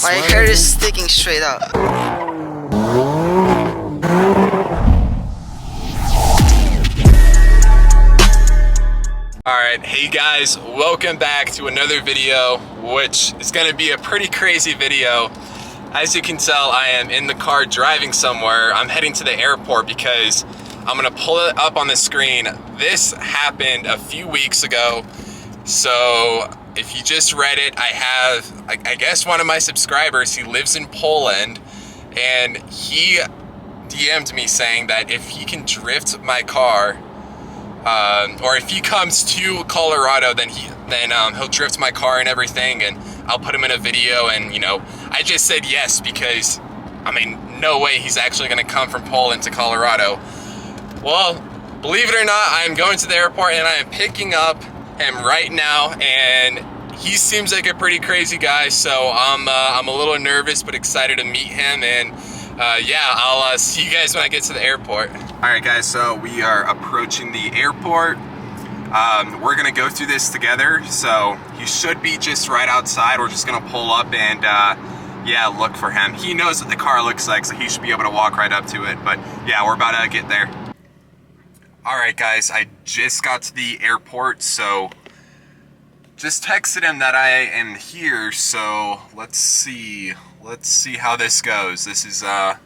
My hair is sticking straight up. Alright, hey guys, welcome back to another video, which is going to be a pretty crazy video. As you can tell, I am in the car driving somewhere. I'm heading to the airport because I'm going to pull it up on the screen. This happened a few weeks ago, so if you just read it, I guess one of my subscribers, he lives in Poland, and he DM'd me saying that if he can drift my car, or if he comes to Colorado, then he'll drift my car and everything, and I'll put him in a video. And you know, I just said yes because, I mean, no way he's actually gonna come from Poland to Colorado. Well, believe it or not, I'm going to the airport and I am picking up him right now, and he seems like a pretty crazy guy. So I'm a little nervous but excited to meet him, and yeah, I'll see you guys when I get to the airport. Alright guys, so we are approaching the airport. We're gonna go through this together, so he should be just right outside. We're just gonna pull up and yeah, look for him. He knows what the car looks like, so he should be able to walk right up to it. But yeah, we're about to get there. Alright guys, I just got to the airport, so just texted him that I am here, so let's see how this goes. This is I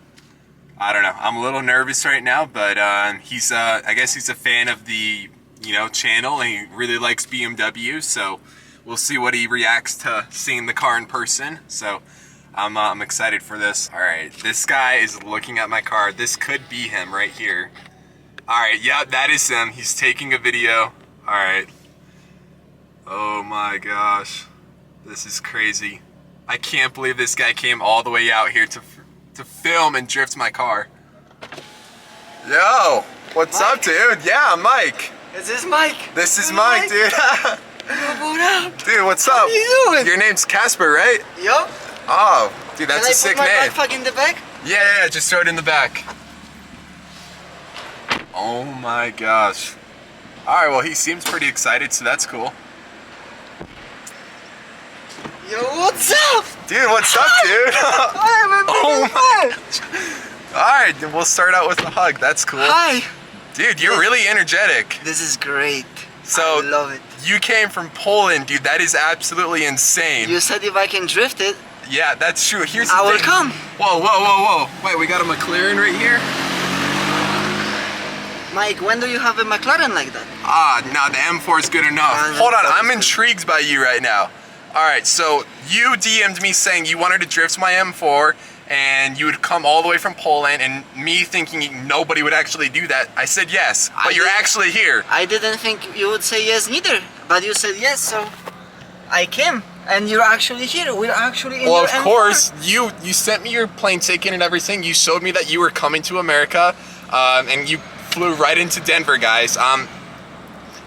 don't know, I'm a little nervous right now, but he's I guess he's a fan of the, you know, channel, and he really likes BMW, so we'll see what he reacts to seeing the car in person. So I'm excited for this. All right, this guy is looking at my car. This could be him right here. All right, yeah, that is him. He's taking a video. All right. Oh my gosh, this is crazy. I can't believe this guy came all the way out here to film and drift my car. Yo, what's Mike? up, dude? Yeah, Mike. Is this Mike? This is Mike, dude. What up? Dude, what's up? How you doing? Your name's Casper, right? Yup. Oh, dude, that's a sick Can I put my name. backpack in the back? Yeah, just throw it in the back. Oh my gosh. All right, well, he seems pretty excited, so that's cool. Yo, what's up? Dude, what's up, dude? Oh my. Alright, then we'll start out with a hug. That's cool. Hi. Dude, you're really energetic. This is great. So, I love it. You came from Poland, dude. That is absolutely insane. You said if I can drift it, Yeah, that's true. Here's the I will thing. come. Whoa, whoa, whoa, whoa. Wait, we got a McLaren right here? Mike, when do you have a McLaren like that? Ah, no, the M4 is good enough. Yeah, Hold on, that I'm is good. intrigued by you right now. Alright, so you DM'd me saying you wanted to drift my M4 and you would come all the way from Poland, and me thinking nobody would actually do that, I said yes, but you're actually here. I didn't think you would say yes neither, but you said yes, so I came. And you're actually here. We're actually in Well, your of M4. course, you sent me your plane ticket and everything. You showed me that you were coming to America, and you flew right into Denver, guys.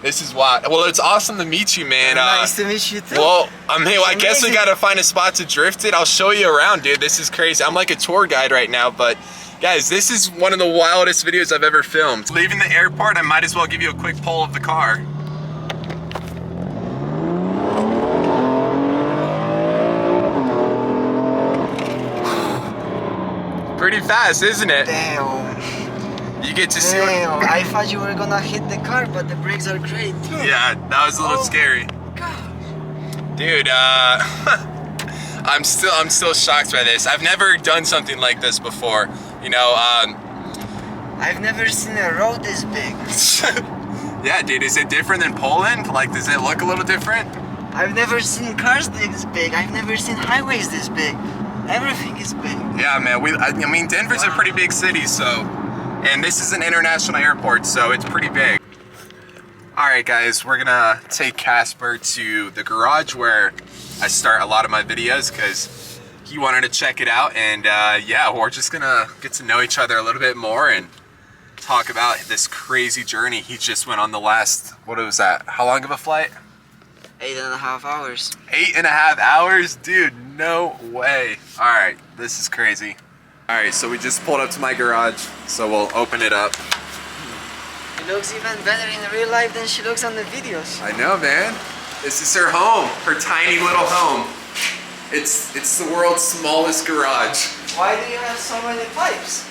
This is wild. Well, it's awesome to meet you, man. Nice to meet you too. Well, I guess we Amazing. gotta find a spot to drift it. I'll show you around, dude. This is crazy. I'm like a tour guide right now, but guys, this is one of the wildest videos I've ever filmed. Leaving the airport, I might as well give you a quick pull of the car. Pretty fast, isn't it? Damn. You get to see what... Damn. I thought you were gonna hit the car, but the brakes are great too. Yeah, that was a little scary. God. Dude, I'm still shocked by this. I've never done something like this before. You know, I've never seen a road this big. yeah, dude, is it different than Poland? Like, does it look a little different? I've never seen cars this big. I've never seen highways this big. Everything is big. Yeah, man. I mean, Denver's a pretty big city, so, and this is an international airport, so it's pretty big. All right, guys, we're gonna take Casper to the garage where I start a lot of my videos because he wanted to check it out, and yeah, we're just gonna get to know each other a little bit more and talk about this crazy journey he just went on the last, what was that? How long of a flight? 8.5 hours. 8.5 hours? Dude, no way. All right, this is crazy. All right, so we just pulled up to my garage, so we'll open it up. She looks even better in real life than she looks on the videos. I know, man. This is her home, her tiny little home. It's the world's smallest garage. Why do you have so many pipes?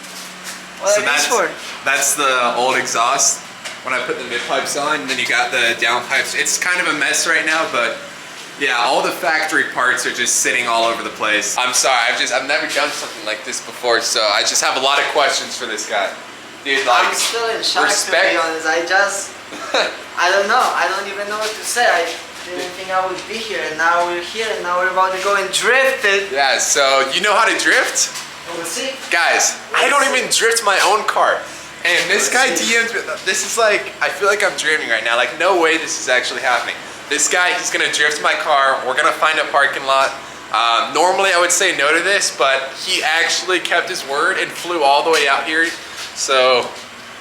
What So are these for? that's the old exhaust. When I put the mid pipes on, then you got the down pipes. It's kind of a mess right now, but yeah, all the factory parts are just sitting all over the place. I'm sorry, I've never done something like this before, so I just have a lot of questions for this guy. Dude, like, I'm still in shock, respect. to be honest. I don't know. I don't even know what to say. I didn't think I would be here, and now we're here, and now we're about to go and drift it. Yeah, so you know how to drift? We'll see. Guys, I don't even drift my own car. And this guy DM'd me, this is like, I feel like I'm dreaming right now. Like, no way this is actually happening. This guy, he's gonna drift my car. We're gonna find a parking lot. Normally I would say no to this, but he actually kept his word and flew all the way out here. So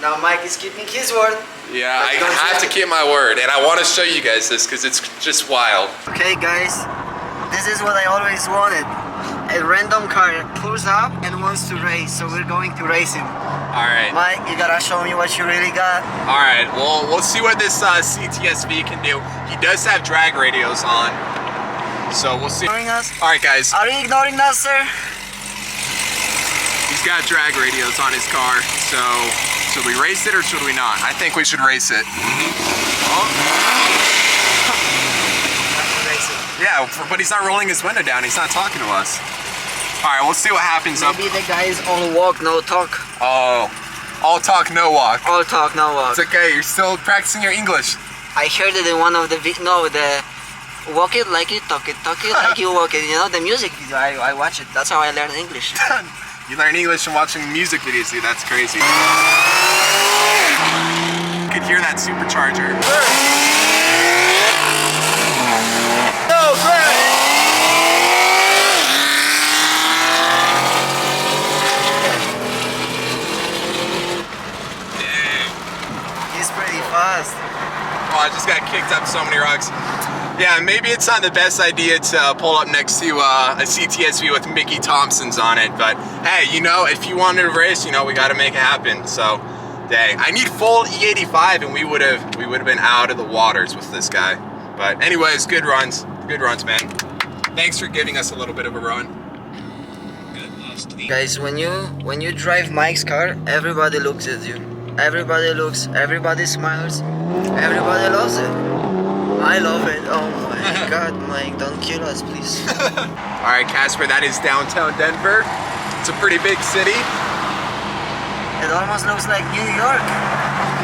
Now Mike is keeping his word. yeah, I have to keep my word, and I want to show you guys this because it's just wild. Okay, guys, this is what I always wanted. A random car pulls up and wants to race, so we're going to race him. All right. Mike, you gotta show me what you really got. All right, well, we'll see what this CTSV can do. He does have drag radios on, so we'll see. Ignoring us? All right, guys, Are you ignoring us, sir? he's got drag radios on his car, so should we race it or should we not? I think we should race it. Yeah, but he's not rolling his window down. He's not talking to us. All right, we'll see what happens. Maybe the guy is all walk, no talk. Oh, all talk, no walk. All talk, no walk. It's okay, you're still practicing your English. I heard it in one of the the walk it like you talk it like you walk it. You know, the music video. I watch it. That's how I learn English. You learn English from watching music videos, dude. That's crazy. You could hear that supercharger. No, great. He's pretty fast. Oh, I just got kicked up so many rocks. Yeah, maybe it's not the best idea to pull up next to a CTSV with Mickey Thompson's on it, but hey, you know, if you wanted to race, you know, we got to make it happen. So, dang, I need full E85, and we would have been out of the waters with this guy. But anyways, good runs, man. Thanks for giving us a little bit of a run. Guys, when you drive Mike's car, everybody looks at you. Everybody looks, everybody smiles, everybody loves it. I love it. Oh my god, Mike, don't kill us, please. All right, Casper, that is downtown Denver. It's a pretty big city. It almost looks like New York.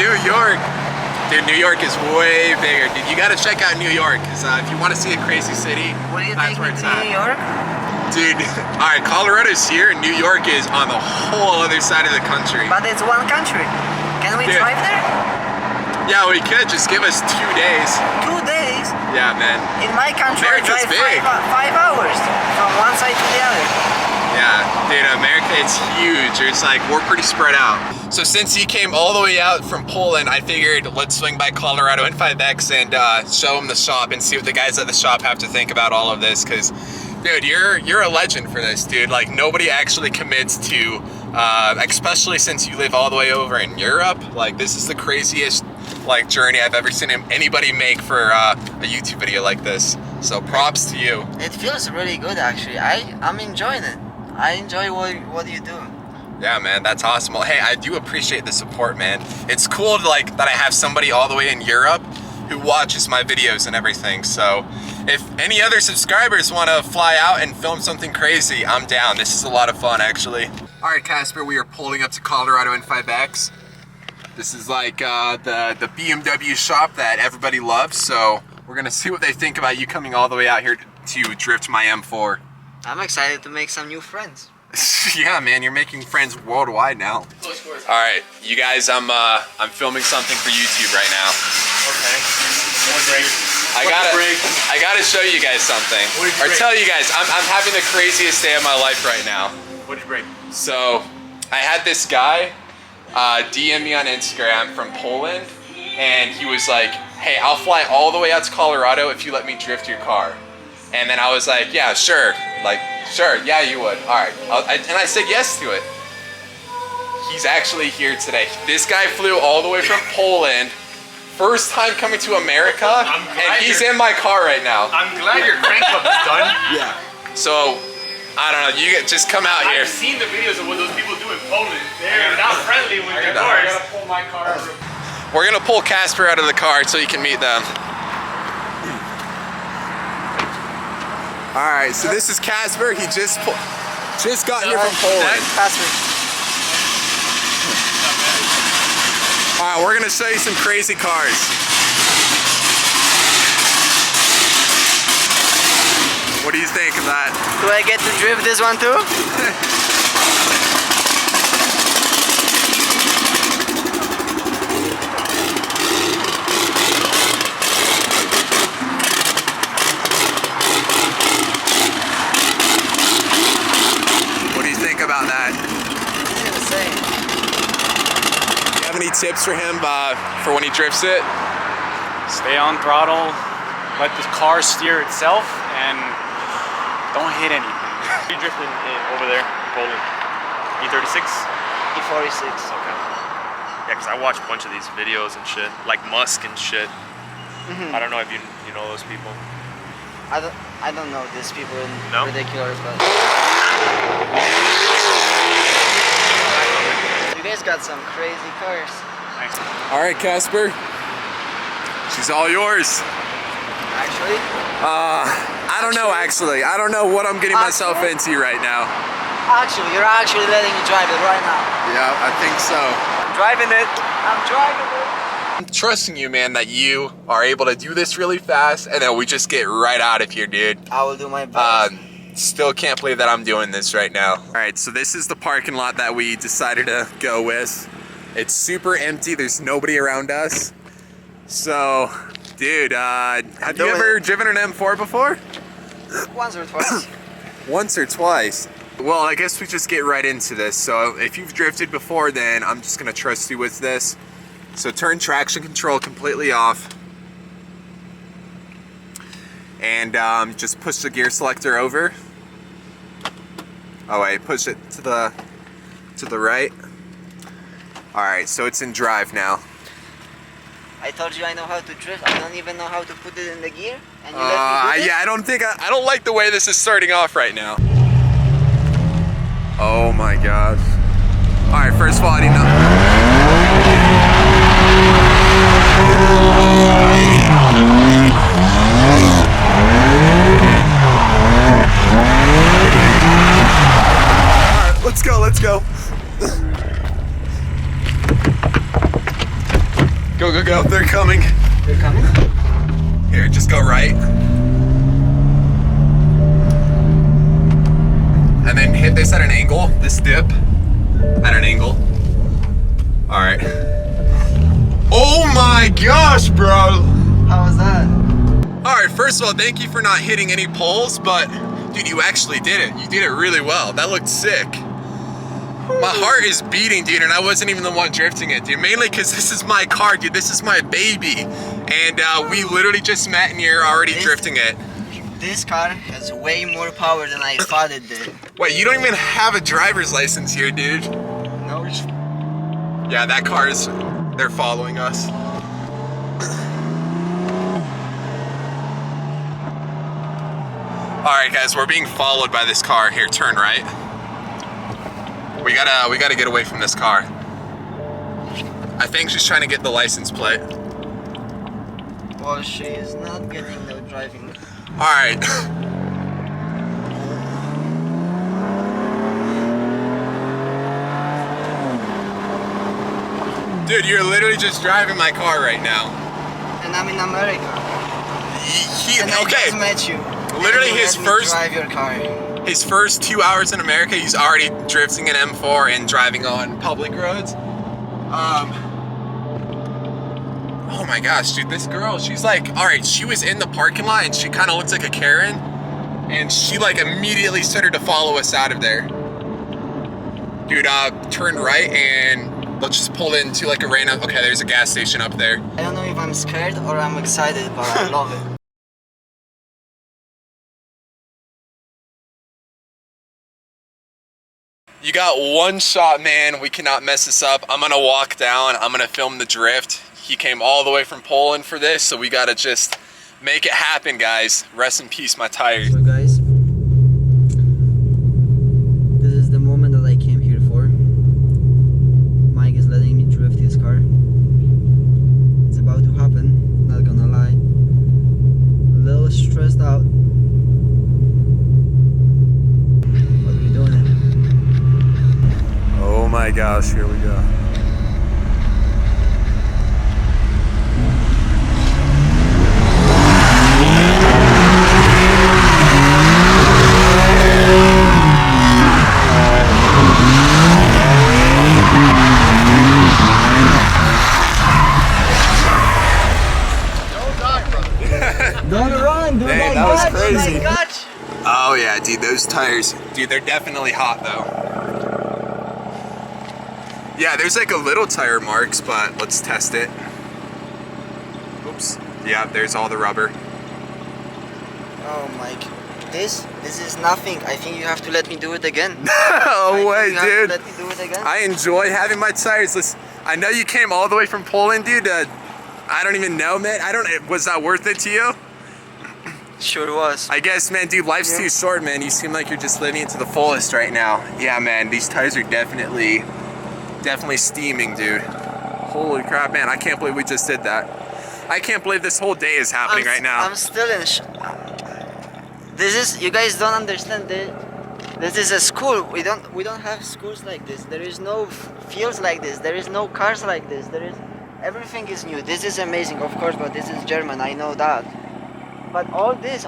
New York. Dude, New York is way bigger. Dude, you gotta check out New York, because if you want to see a crazy city, What do you that's think where of it's New at. York? Dude, all right, Colorado's here, and New York is on the whole other side of the country. But it's one country. Can we Dude. drive there? Yeah, we could. Just give us 2 days. 2 days. Yeah, man. In my country, I America's drive big. 5 hours from one side to the other. Yeah, dude, America, it's huge. It's like, we're pretty spread out. So since he came all the way out from Poland, I figured let's swing by Colorado N5X and show him the shop and see what the guys at the shop have to think about all of this. Because, dude, you're a legend for this, dude. Like, nobody actually commits to, especially since you live all the way over in Europe. Like, this is the craziest, like, journey I've ever seen anybody make for a YouTube video like this. So props to you. It feels really good, actually. I'm enjoying it. I enjoy what you do. Yeah, man, that's awesome. Well, hey, I do appreciate the support, man. It's cool to, like, that I have somebody all the way in Europe who watches my videos and everything. So if any other subscribers want to fly out and film something crazy, I'm down. This is a lot of fun, actually. All right, Casper, we are pulling up to Colorado N5X. This is like the BMW shop that everybody loves. So we're gonna see what they think about you coming all the way out here to drift my M4. I'm excited to make some new friends. Yeah, man, you're making friends worldwide now. All right, you guys, I'm filming something for YouTube right now. Okay. One break. I gotta show you guys something, What did you or break? tell you guys. I'm having the craziest day of my life right now. What did you break? So, I had this guy DM me on Instagram from Poland, and he was like, "Hey, I'll fly all the way out to Colorado if you let me drift your car." And then I was like, "Yeah, sure. Like, sure, yeah, you would. All right." And I said yes to it. He's actually here today. This guy flew all the way from Poland, first time coming to America, I'm glad and he's you're- in my car right now. I'm glad your crank club is done. Yeah. So, I don't know, you just come out here. I've seen the videos of what those people do in Poland. They're not friendly with their cars. I gotta pull my car out. We're gonna pull Casper out of the car so you can meet them. All right, so this is Casper. He just got here from Poland. All right, we're gonna show you some crazy cars. What do you think of that? Do I get to drift this one too? What do you think about that? It's insane. Do you have any tips for him for when he drifts it? Stay on throttle, let the car steer itself, and don't hit anything. You drifting over there in Poland? E36? E46. Okay. Yeah, because I watch a bunch of these videos and shit, like Musk and shit. I don't know if you know those people. I don't know these people in No? ridiculous, but you guys got some crazy cars. Thanks. All right, Casper. She's all yours. Actually, I don't know, actually. I don't know what I'm getting myself into right now. you're actually letting me drive it right now. Yeah, I think so. I'm driving it. I'm driving it. I'm trusting you, man, that you are able to do this really fast and then we just get right out of here, dude. I will do my best. Still can't believe that I'm doing this right now. All right, so this is the parking lot that we decided to go with. It's super empty. There's nobody around us. So, dude, have you ever driven an M4 before? Once or twice. Once or twice. Well, I guess we just get right into this. So if you've drifted before, then I'm just gonna trust you with this. So turn traction control completely off. And just push the gear selector over. Oh wait, push it to the right. All right, so it's in drive now. I told you I know how to drift. I don't even know how to put it in the gear, and you let me do it? Yeah, I don't like the way this is starting off right now. Oh my gosh. All right, first of all, I didn't know. All right, let's go, let's go. Go, go, go, they're coming. They're coming? Here, just go right. And then hit this at an angle, this dip, at an angle. All right. Oh my gosh, bro. How was that? All right, first of all, thank you for not hitting any poles, but dude, you actually did it. You did it really well. That looked sick. My heart is beating, dude, and I wasn't even the one drifting it, dude. Mainly because this is my car, dude. This is my baby. And we literally just met and you're already drifting it. This car has way more power than I thought it did. Wait, you don't even have a driver's license here, dude. No. Yeah, that car is, they're following us. All right, guys, we're being followed by this car. Here, turn right. We gotta get away from this car. I think she's trying to get the license plate. Well, she is not getting no driving. All right. Dude, you're literally just driving my car right now. And I'm in America. And I Okay. just met you. Literally And you his let me first- drive your car. His first 2 hours in America, he's already drifting an M4 and driving on public roads. Oh my gosh, dude, this girl, she's like, all right, she was in the parking lot and she kind of looks like a Karen. And she like immediately started to follow us out of there. Dude, turn right and let's just pull into like a random, okay, there's a gas station up there. I don't know if I'm scared or I'm excited, but I love it. You got one shot, man. We cannot mess this up. I'm gonna walk down. I'm gonna film the drift. He came all the way from Poland for this, so we gotta just make it happen, guys. Rest in peace, my tires. So guys, we go. Don't run, dude. Dang, I that was got you, crazy. I got you. Oh yeah, dude, those tires, dude, they're definitely hot though. Yeah, there's like a little tire marks, but let's test it. Oops. Yeah, there's all the rubber. Oh, Mike. This is nothing. I think you have to let me do it again. No way, You have to dude. let me do it again. I enjoy having my tires. Listen, I know you came all the way from Poland, dude. I don't even know, man. Was that worth it to you? Sure was. I guess, man, dude, life's too short, man. You seem like you're just living it to the fullest right now. Yeah, man, these tires are definitely steaming, dude. Holy crap, man, I can't believe we just did that. I can't believe this whole day is happening right now. I'm still in you guys don't understand. This is a school. We don't have schools like this. There is no fields like this. There is no cars like this. Everything is new. This is amazing, of course, but this is German. I know that. But all this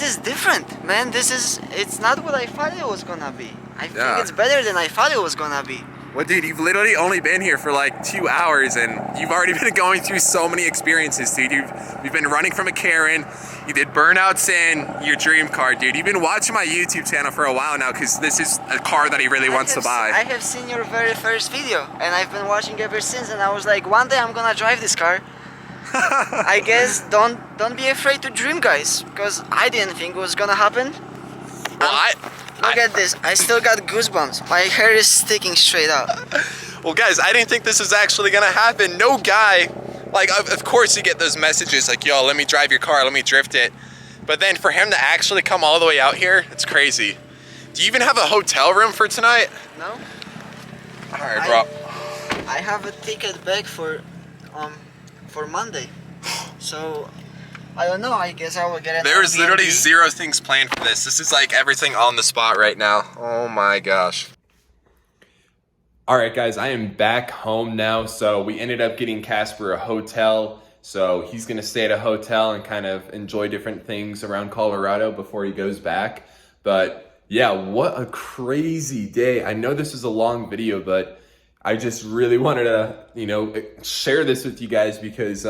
is different, man. It's not what I thought it was gonna be. I think it's better than I thought it was gonna be. Well, dude, you've literally only been here for like 2 hours, and you've already been going through so many experiences, dude. You've been running from a Karen. You did burnouts in your dream car, dude. You've been watching my YouTube channel for a while now because this is a car that he really wants to buy. I have seen your very first video, and I've been watching ever since. And I was like, one day I'm gonna drive this car. I guess don't be afraid to dream, guys, because I didn't think it was gonna happen. Well, Look at this. I still got goosebumps. My hair is sticking straight up. Well, guys, I didn't think this was actually gonna happen. No guy, like, of course you get those messages like, yo, let me drive your car, let me drift it. But then for him to actually come all the way out here, it's crazy. Do you even have a hotel room for tonight? No? All right, bro. I have a ticket back for Monday. So I don't know. I guess I will get an There's Airbnb. literally zero things planned for this. This is like everything on the spot right now. Oh my gosh. All right, guys, I am back home now. So we ended up getting Casper a hotel. So he's gonna stay at a hotel and kind of enjoy different things around Colorado before he goes back. But yeah, what a crazy day. I know this is a long video, but I just really wanted to, share this with you guys because,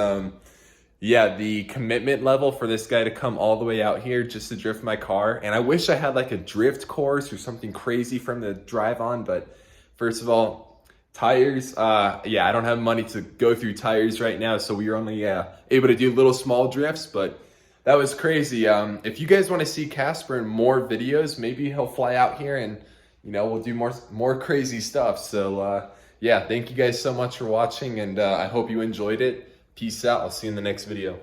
yeah, the commitment level for this guy to come all the way out here just to drift my car. And I wish I had like a drift course or something crazy for him to drive on. But first of all, tires, yeah, I don't have money to go through tires right now. So we were only able to do little small drifts, but that was crazy. If you guys want to see Casper in more videos, maybe he'll fly out here and, we'll do more crazy stuff. So, yeah, thank you guys so much for watching, and I hope you enjoyed it. Peace out. I'll see you in the next video.